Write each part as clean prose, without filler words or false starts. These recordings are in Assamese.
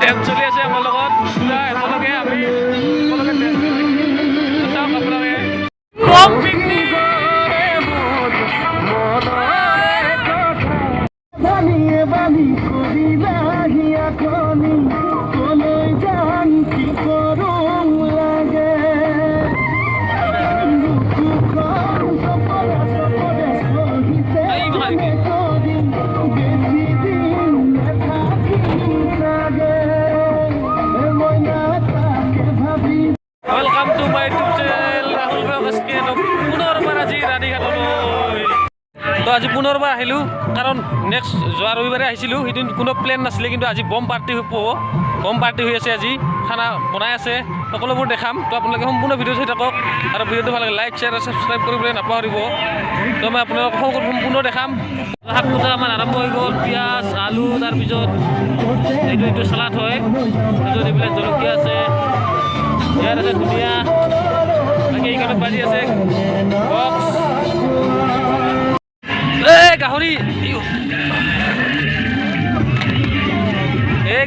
চলি আছে আমাৰ লগত একেলগে আমি চাওক আপোনালোকে কম picnic Welcome to my YouTube channel Rahul Bagaske পুনৰবাৰ আজি ৰাণীঘাটলৈ তো আজি পুনৰবাৰ আহিলোঁ কাৰণ নেক্সট যোৱা ৰবিবাৰে আহিছিলোঁ সেইদিন কোনো প্লেন নাছিলে কিন্তু আজি বম পাৰ্টি হ'ব বম পাৰ্টি হৈ আছে আজি খানা বনাই আছে সকলোবোৰ দেখাম তো আপোনালোকে সম্পূৰ্ণ ভিডিঅ' চাই থাকক আৰু ভিডিঅ'টো ভাল লাগে লাইক শ্বেয়াৰ আৰু ছাবস্ক্ৰাইব কৰিবলৈ নাপাহৰিব তো মই আপোনালোকক সম্পূৰ্ণ দেখাম শাক পোতা আমাৰ আৰম্ভ হৈ গ'ল পিঁয়াজ আলু তাৰপিছত এইটো চালাড হয় তাৰপিছত এইবিলাক জলকীয়া আছে ইয়াৰ আছে ধুনীয়া বাকী এইখনত বাজি আছে বক্স গাহৰি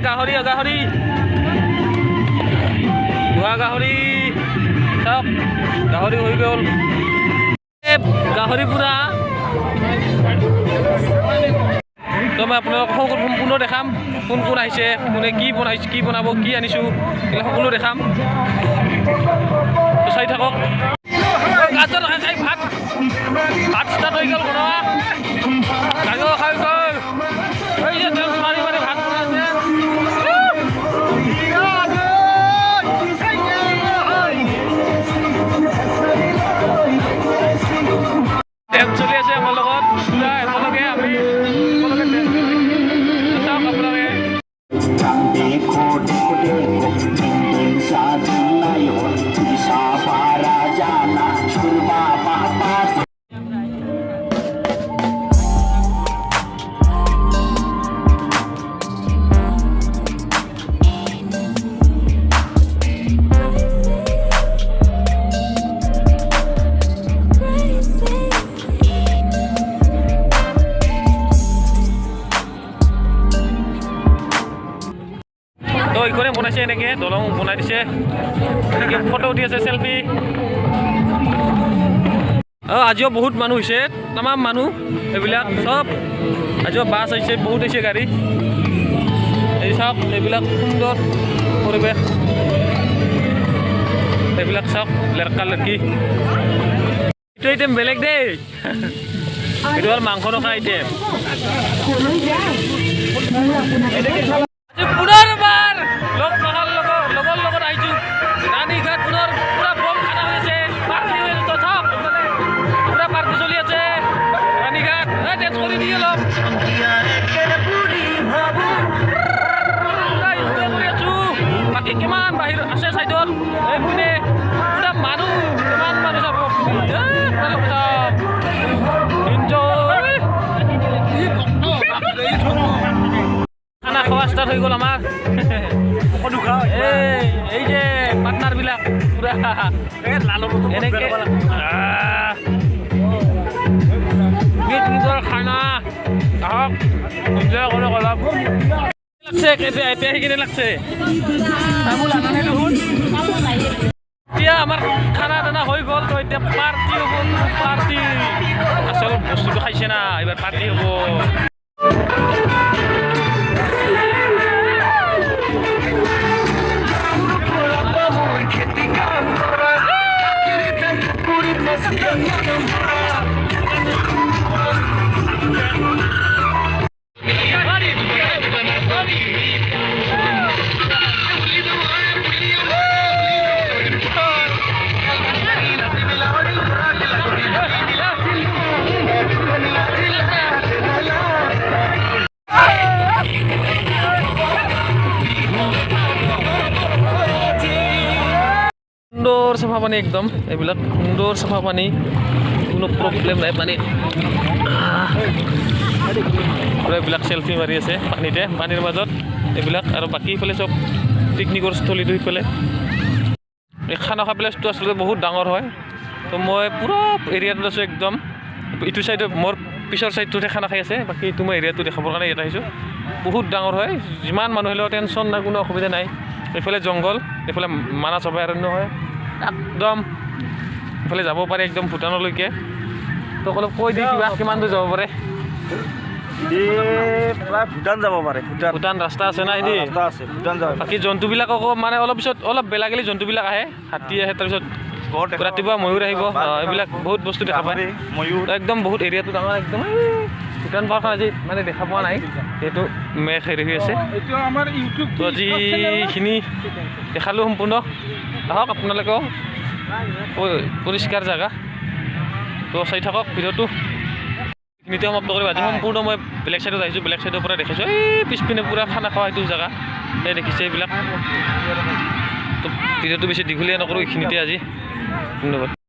গাহৰি গাহৰি ধোৱা গাহৰি চাওক গাহৰি হৈ গ'ল গাহৰি পুৰা তো মই আপোনালোকক সম্পূৰ্ণ দেখাম কোন কোন আহিছে কোনে কি বনাইছে কি বনাব কি আনিছোঁ এইবিলাক সকলো দেখাম চাই থাকক ভাত ভাত ষ্টাৰ্ট হৈ গ'ল বনোৱা খাই গ'ল মাৰি মাৰি ভাত বনাইছে চলি আছে আমাৰ লগত একেলগে আমি চাওক আপোনালোকে এইখনে বনাইছে এনেকৈ দলং বনাই দিছে এনেকৈ ফটো উঠি আছে চেলফি আজিও বহুত মানুহ হৈছে তামাম মানুহ এইবিলাক চব আজিও বাছ আহিছে বহুত আহিছে গাড়ী এই চাওক এইবিলাক সুন্দৰ পৰিৱেশ এইবিলাক চাওক লৰকা লৰকি এইটো আইটেম বেলেগ দেই এইটো হ'ল মাংস ৰখা আইটেম পুনৰবাৰ লগৰ লগত আহিছোঁ ৰাণীঘাট পুনৰ পুৰা বম খানা হৈছে পাৰ্টি হৈ আছে চাওক পুৰা পাৰ্টি চলি আছে ৰাণীঘাট ডেন্স কৰি দিয়ে অলপ কৰি আছোঁ বাকী কিমান বাহিৰ আছে চাইডত এইপিনে পুৰা মানুহ কিমান মানুহ চাব খানা খোৱা ষ্টাৰ্ট হৈ গ'ল আমাৰ এই যে পাৰ্টনাৰবিলাক পুৰা এনেকৈ নিজৰ খানা আহক এনজয় কৰক অলপ লাগছে এতিয়া সেইখিনি লাগছে এতিয়া আমাৰ খানা দানা হৈ গ'ল তো এতিয়া পাৰ্টি হ'ব পাৰ্টি আচল বস্তুটো খাইছে না এইবাৰ পাৰ্টি হ'ব সুন্দৰ চাফা পানী একদম এইবিলাক সুন্দৰ চাফা পানী কোনো প্ৰব্লেম নাই পানী এইবিলাক চেলফি মাৰি আছে পানীতে পানীৰ মাজত এইবিলাক আৰু বাকী ইফালে চব পিকনিকৰ স্থলীটো সিফালে এই খানা খোৱা প্লেচটো আচলতে বহুত ডাঙৰ হয় তো মই পুৰা এৰিয়াটোত আছোঁ একদম ইটো চাইডে মোৰ পিছৰ ছাইডটোতে খানা খাই আছে বাকী এইটো মই এৰিয়াটো দেখাবৰ কাৰণে ইয়াত আহিছোঁ বহুত ডাঙৰ হয় যিমান মানুহ হ'লেও টেনশ্যন নাই কোনো অসুবিধা নাই এইফালে জংঘল এইফালে মানাহ অভয়াৰণ্য হয় একদম এইফালে যাব পাৰে একদম ভূটানলৈকে তো অলপ কৈ দি কিবা কিমান দূৰ যাব পাৰে প্ৰায় ভূটান যাব পাৰে ভূটান ৰাস্তা আছে না এনে ৰাস্তা আছে ভূটান যাব বাকী জন্তুবিলাককো মানে অলপ পিছত অলপ বেলা গেলি জন্তুবিলাক আহে হাতী আহে তাৰপিছত ৰাতিপুৱা ময়ূৰ আহিব এইবিলাক বহুত বস্তু দেখা পায় ময়ূৰ একদম বহুত এৰিয়াটো ডাঙৰ একদম ভূটান পাৰ্কখন আজি মানে দেখা পোৱা নাই যিহেতু মেঘ হেৰি হৈ আছে তো আজি এইখিনি দেখালোঁ সম্পূৰ্ণ আহক আপোনালোকেও পৰিষ্কাৰ জেগা তো চাই থাকক ভিডিঅ'টো এইখিনিতে সমাপ্ত কৰিম আজি সম্পূৰ্ণ মই বেলেগ চাইডত আহিছোঁ বেলেগ চাইডৰ পৰা দেখিছোঁ এই পিছপিনে পূৰা খানা খোৱা এইটো জেগা এই দেখিছে এইবিলাক তো ভিডিঅ'টো বেছি দীঘলীয়া নকৰোঁ এইখিনিতে আজি ধন্যবাদ